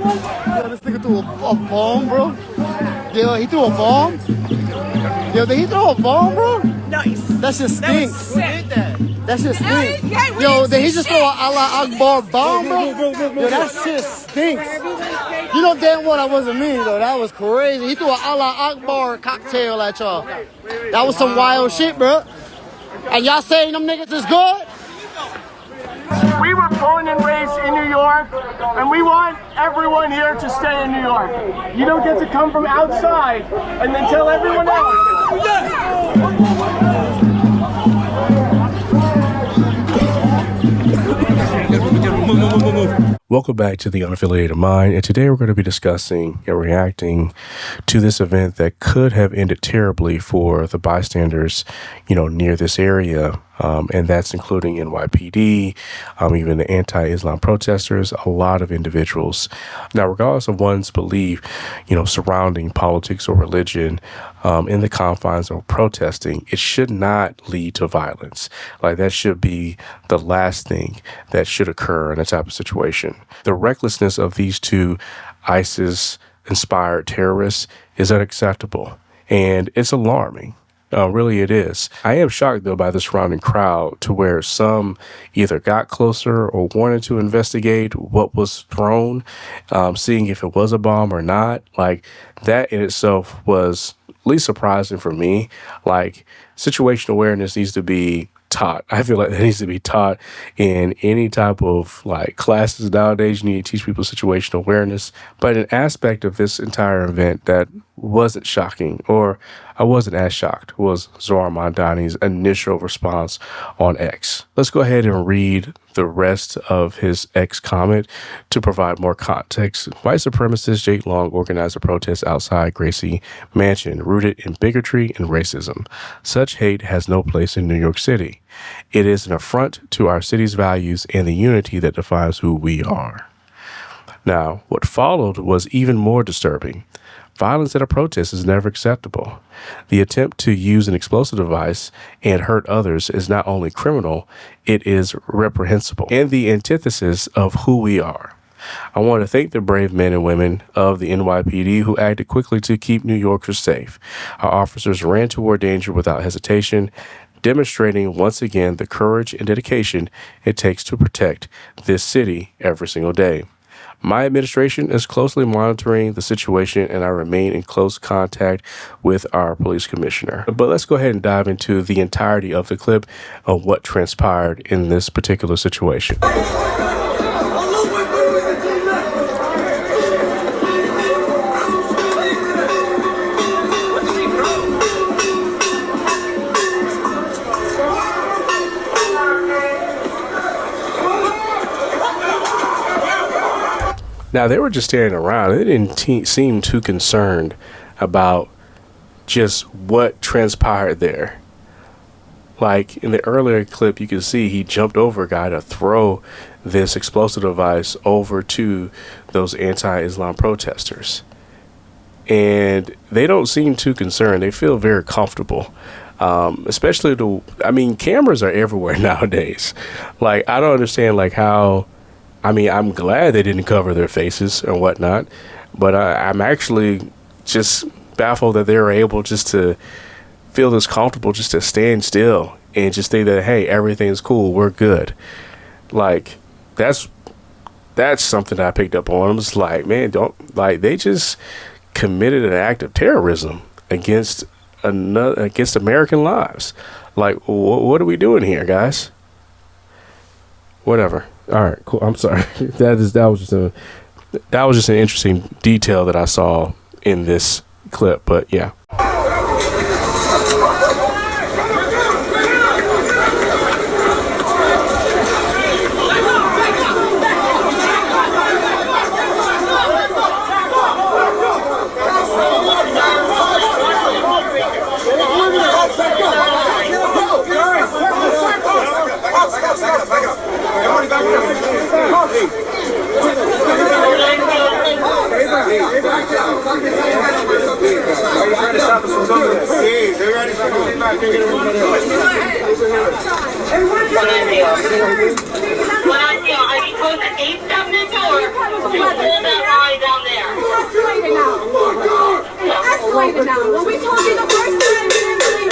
Yo, this nigga threw a bomb, bro. Yo, he threw a bomb. Yo, did he throw a bomb, bro? Nice. That shit stinks. That shit stinks. Yeah, Yo, did he just throw an Allah Akbar bomb, bro? Yo, that shit stinks. You know damn well that wasn't me, though. That was crazy. He threw an Allah Akbar cocktail at y'all. That was some wild shit, bro. And y'all saying them niggas is good? We were born and raised in New York, and we want everyone here to stay in New York. You don't get to come from outside and then tell everyone else. Welcome back to the Unaffiliated Mind, and today we're going to be discussing and reacting to this event that could have ended terribly for the bystanders, near this area, and that's including NYPD, even the anti-Islam protesters, a lot of individuals. Now, regardless of one's belief, surrounding politics or religion, in the confines of protesting, it should not lead to violence. Like, that should be the last thing that should occur in a type of situation. The recklessness of these two ISIS-inspired terrorists is unacceptable, and it's alarming. Really, it is. I am shocked, though, by the surrounding crowd to where some either got closer or wanted to investigate what was thrown, seeing if it was a bomb or not. Like, that in itself was at least surprising for me. Like, situational awareness needs to be taught. I feel like that needs to be taught in any type of classes nowadays. You need to teach people situational awareness. But an aspect of this entire event that wasn't shocking, or I wasn't as shocked, was Zohar Mamdani's initial response on X. Let's go ahead and read the rest of his X comment to provide more context. White supremacist Jake Long organized a protest outside Gracie Mansion, rooted in bigotry and racism. Such hate has no place in New York City. It is an affront to our city's values and the unity that defines who we are. Now, what followed was even more disturbing. Violence at a protest is never acceptable. The attempt to use an explosive device and hurt others is not only criminal, it is reprehensible and the antithesis of who we are. I want to thank the brave men and women of the NYPD who acted quickly to keep New Yorkers safe. Our officers ran toward danger without hesitation, demonstrating once again the courage and dedication it takes to protect this city every single day. My administration is closely monitoring the situation, and I remain in close contact with our police commissioner. But let's go ahead and dive into the entirety of the clip of what transpired in this particular situation. Now, they were just standing around. They didn't seem too concerned about just what transpired there. Like in the earlier clip, you can see he jumped over a guy to throw this explosive device over to those anti-Islam protesters. And they don't seem too concerned. They feel very comfortable. Especially cameras are everywhere nowadays. Like, I don't understand how... I'm glad they didn't cover their faces and whatnot, but I'm actually just baffled that they were able just to feel this comfortable, just to stand still and just think that, hey, everything's cool, we're good. Like, that's something that I picked up on. I'm just like, man, they just committed an act of terrorism against American lives. Like, what are we doing here, guys? Whatever. All right, cool. I'm sorry. That was just an interesting detail that I saw in this clip. But yeah. When I see are you supposed to 8-step this or you pull that line down there? Escalated now. It's escalated now. When we told you the first time, you didn't believe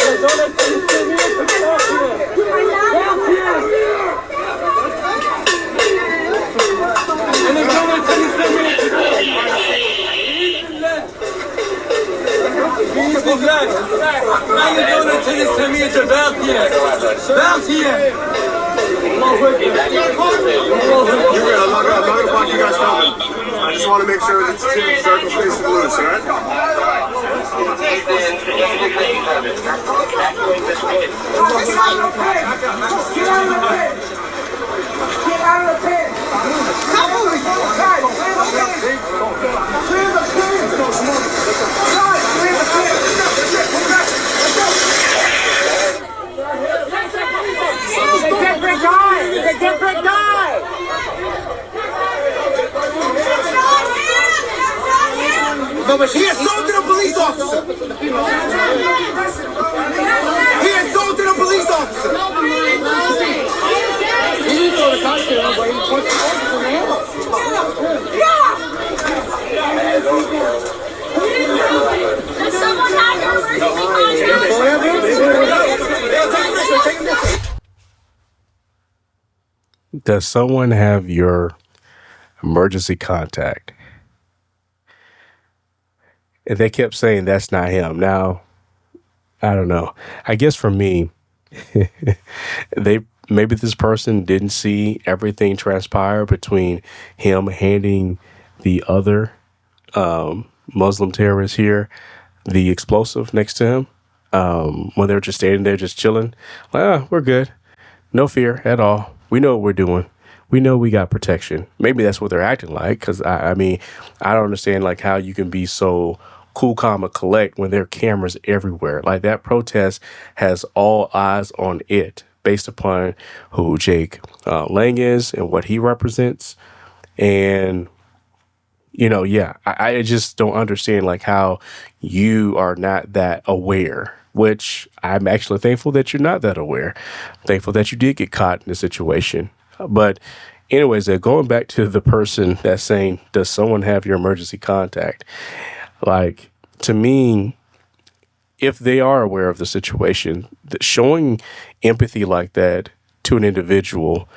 Now you're doing it till you send me to Belgium. You're good. I'm not gonna block you guys coming. I just want to make sure that the circle stays loose, alright? Get out of the pit! Come on! Guys, clear the pit! Clear the pit! Guys, clear the pit! It's a different guy! It's a different guy! No, but he assaulted a police officer. He assaulted a police officer. He didn't throw the cocktail, but he punched the officer in the head. Does someone have your emergency contract? Does someone have your emergency contact? And they kept saying that's not him. Now, I don't know. I guess for me, maybe this person didn't see everything transpire between him handing the other Muslim terrorist here the explosive next to him when they were just standing there just chilling. Like, we're good. No fear at all. We know what we're doing. We know we got protection. Maybe that's what they're acting like. Because, I mean, I don't understand, like, how you can be so cool, calm, and collect when there are cameras everywhere. Like, that protest has all eyes on it based upon who Jake Lang is and what he represents. And, you know, yeah, I just don't understand, like, how you are not that aware, which I'm actually thankful that you're not that aware. Thankful that you did get caught in the situation. But anyways, going back to the person that's saying, does someone have your emergency contact? Like, to me, if they are aware of the situation, showing empathy like that to an individual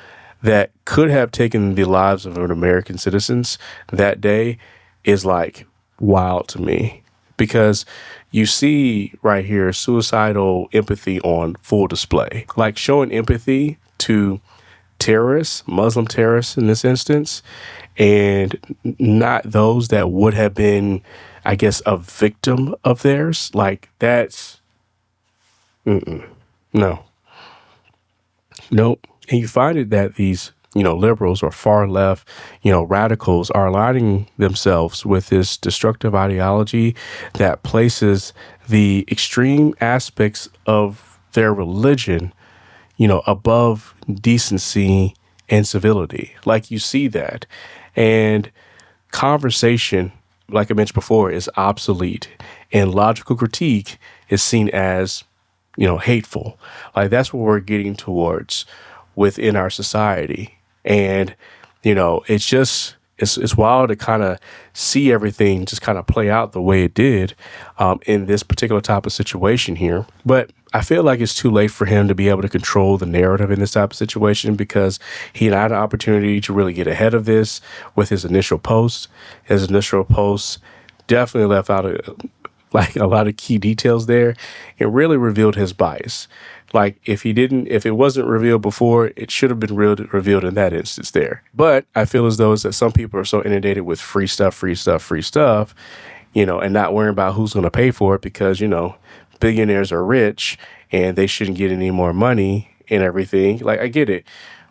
that could have taken the lives of an American citizens that day is like wild to me, because you see right here suicidal empathy on full display, like showing empathy to terrorists, Muslim terrorists in this instance, and not those that would have been, I guess, a victim of theirs. Like, that's no. Nope. And you find it that these, liberals or far left, radicals are aligning themselves with this destructive ideology that places the extreme aspects of their religion, above decency and civility. Like, you see that. And conversation, like I mentioned before, is obsolete, and logical critique is seen as, hateful. Like, that's what we're getting towards within our society. And, it's wild to kind of see everything just kind of play out the way it did in this particular type of situation here. But I feel like it's too late for him to be able to control the narrative in this type of situation, because he had an opportunity to really get ahead of this with his initial post. His initial post definitely left out a lot of key details there. It really revealed his bias. Like, if it wasn't revealed before, it should have been revealed in that instance there. But I feel as though it's that some people are so inundated with free stuff, and not worrying about who's going to pay for it, because, billionaires are rich and they shouldn't get any more money and everything. Like, I get it.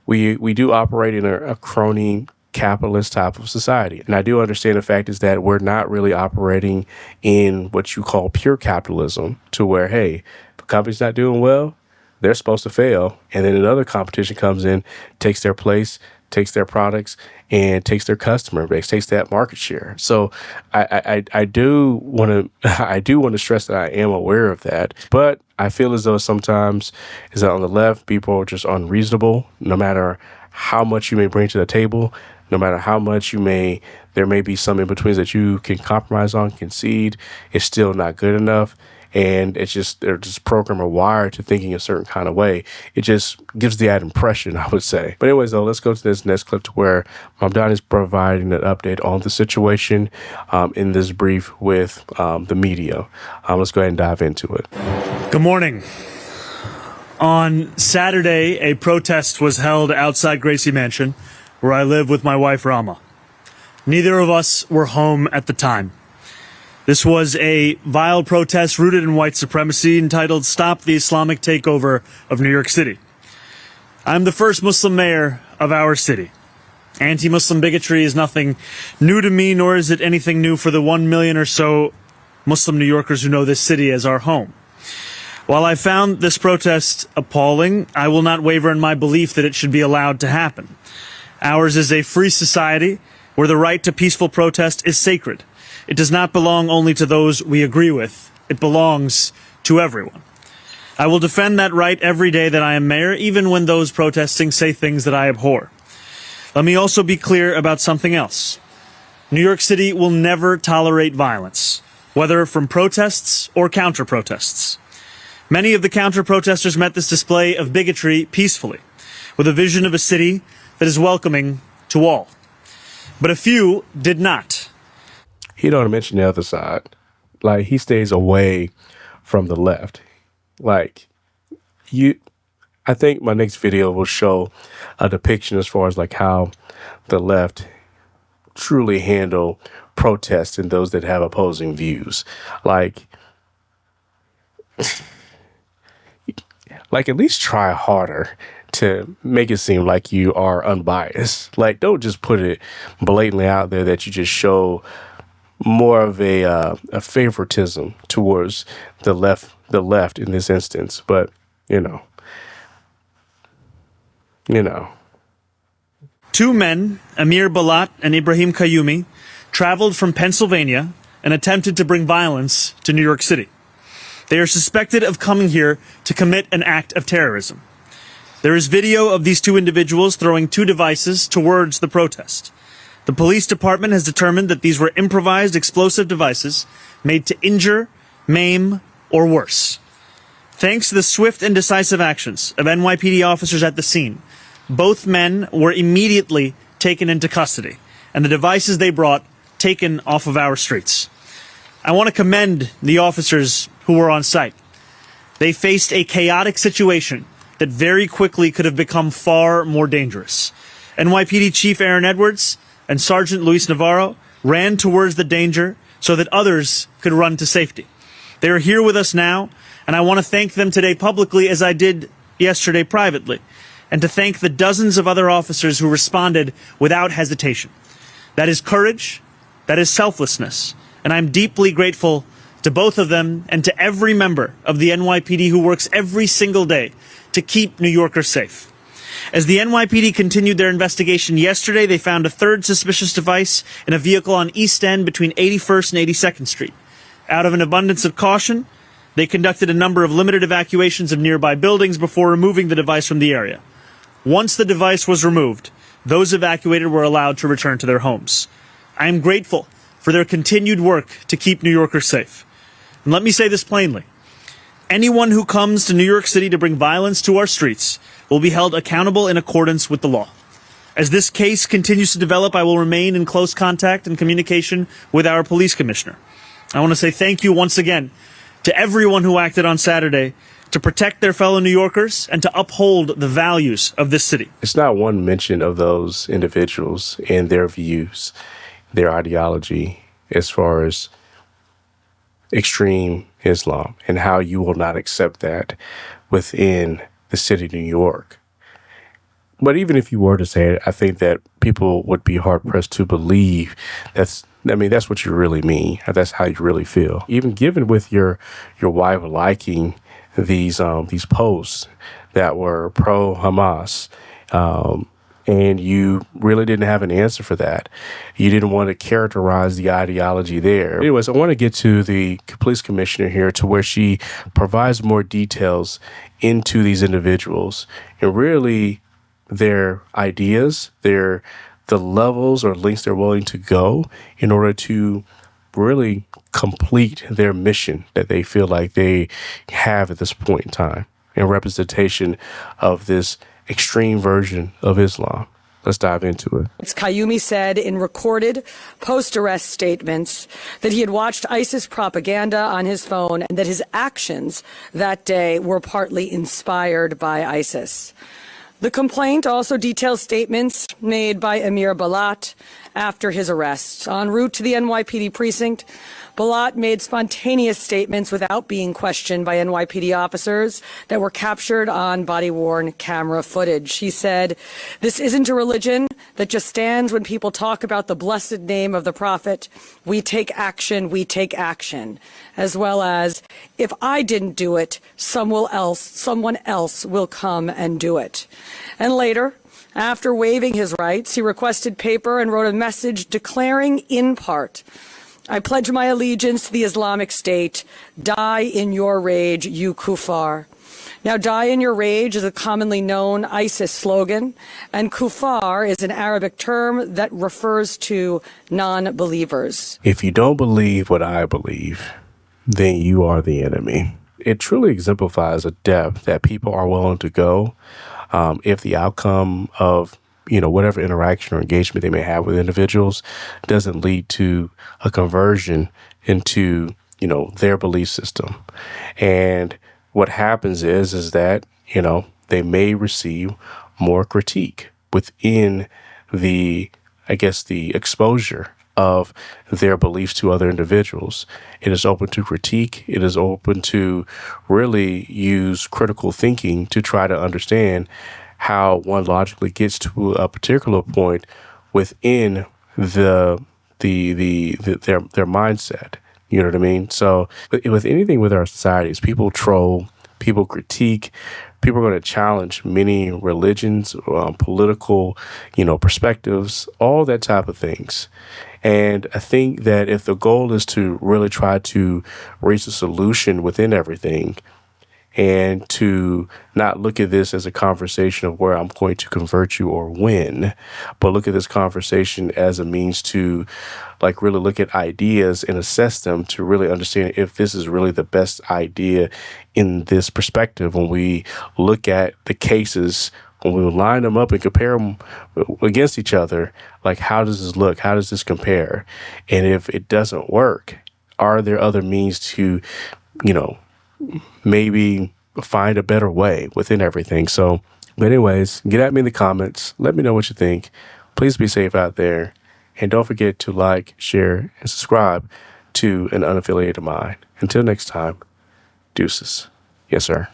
We do operate in a crony capitalist type of society. And I do understand the fact is that we're not really operating in what you call pure capitalism, to where, hey, if a company's not doing well, they're supposed to fail. And then another competition comes in, takes their place, takes their products, and takes their customer base, takes that market share. So I do want to stress that I am aware of that. But I feel as though sometimes is that on the left, people are just unreasonable, no matter how much you may bring to the table, no matter how much there may be some in-betweens that you can compromise on, concede, it's still not good enough. And they're just programmed or wired to thinking a certain kind of way. It just gives the ad impression, I would say. But anyways, though, let's go to this next clip to where Mamdani is providing an update on the situation in this brief with the media. Let's go ahead and dive into it. Good morning. On Saturday, a protest was held outside Gracie Mansion, where I live with my wife, Rama. Neither of us were home at the time. This was a vile protest rooted in white supremacy entitled Stop the Islamic Takeover of New York City. I'm the first Muslim mayor of our city. Anti-Muslim bigotry is nothing new to me, nor is it anything new for the 1 million or so Muslim New Yorkers who know this city as our home. While I found this protest appalling, I will not waver in my belief that it should be allowed to happen. Ours is a free society where the right to peaceful protest is sacred. It does not belong only to those we agree with. It belongs to everyone. I will defend that right every day that I am mayor, even when those protesting say things that I abhor. Let me also be clear about something else. New York City will never tolerate violence, whether from protests or counter-protests. Many of the counter-protesters met this display of bigotry peacefully, with a vision of a city that is welcoming to all. But a few did not. He don't mention the other side. Like, he stays away from the left. Like, I think my next video will show a depiction as far as like how the left truly handle protests and those that have opposing views. Like at least try harder to make it seem like you are unbiased. Like, don't just put it blatantly out there that you just show more of a favoritism towards the left in this instance. But you know. Two men, Amir Balat and Ibrahim Kayumi, traveled from Pennsylvania and attempted to bring violence to New York City. They are suspected of coming here to commit an act of terrorism. There is video of these two individuals throwing two devices towards the protest. The police department has determined that these were improvised explosive devices made to injure, maim, or worse. Thanks to the swift and decisive actions of NYPD officers at the scene, both men were immediately taken into custody, and the devices they brought taken off of our streets. I want to commend the officers who were on site. They faced a chaotic situation that very quickly could have become far more dangerous. NYPD Chief Aaron Edwards and Sergeant Luis Navarro ran towards the danger so that others could run to safety. They are here with us now, and I want to thank them today publicly as I did yesterday privately, and to thank the dozens of other officers who responded without hesitation. That is courage, that is selflessness, and I'm deeply grateful to both of them and to every member of the NYPD who works every single day to keep New Yorkers safe. As the NYPD continued their investigation yesterday, they found a third suspicious device in a vehicle on East End between 81st and 82nd Street. Out of an abundance of caution, they conducted a number of limited evacuations of nearby buildings before removing the device from the area. Once the device was removed, those evacuated were allowed to return to their homes. I am grateful for their continued work to keep New Yorkers safe. And let me say this plainly. Anyone who comes to New York City to bring violence to our streets will be held accountable in accordance with the law. As this case continues to develop, I will remain in close contact and communication with our police commissioner. I want to say thank you once again to everyone who acted on Saturday to protect their fellow New Yorkers and to uphold the values of this city. It's not one mention of those individuals and their views, their ideology, as far as extreme Islam and how you will not accept that within the city of New York. But even if you were to say it, I think that people would be hard-pressed to believe that's what you really mean. That's how you really feel. Even given with your wife liking these posts that were pro-Hamas, and you really didn't have an answer for that. You didn't want to characterize the ideology there. Anyways, I want to get to the police commissioner here to where she provides more details into these individuals and really their ideas, the levels or lengths they're willing to go in order to really complete their mission that they feel like they have at this point in time in representation of this extreme version of Islam. Let's dive into it. Qayyumi said in recorded post-arrest statements that he had watched ISIS propaganda on his phone and that his actions that day were partly inspired by ISIS. The complaint also details statements made by Amir Balat after his arrest. En route to the NYPD precinct, Balat made spontaneous statements without being questioned by NYPD officers that were captured on body-worn camera footage. He said, "This isn't a religion that just stands when people talk about the blessed name of the Prophet. We take action, as well as, if I didn't do it, someone else will come and do it." And later, after waiving his rights, he requested paper and wrote a message declaring in part, "I pledge my allegiance to the Islamic State. Die in your rage, you kuffar." Now, "die in your rage" is a commonly known ISIS slogan, and kuffar is an Arabic term that refers to non-believers. If you don't believe what I believe, then you are the enemy. It truly exemplifies a depth that people are willing to go if the outcome of whatever interaction or engagement they may have with individuals doesn't lead to a conversion into, their belief system. And what happens is that, they may receive more critique within the exposure of their beliefs to other individuals. It is open to critique. It is open to really use critical thinking to try to understand how one logically gets to a particular point within their mindset. You know what I mean? So with anything with our societies, people troll, people critique, people are going to challenge many religions, political, perspectives, all that type of things. And I think that if the goal is to really try to reach a solution within everything, and to not look at this as a conversation of where I'm going to convert you or win, but look at this conversation as a means to really look at ideas and assess them to really understand if this is really the best idea in this perspective. When we look at the cases, when we line them up and compare them against each other, how does this look? How does this compare? And if it doesn't work, are there other means to, maybe find a better way within everything? So, but anyways, get at me in the comments. Let me know what you think. Please be safe out there. And don't forget to like, share, and subscribe to An Unaffiliated Mind. Until next time, deuces. Yes, sir.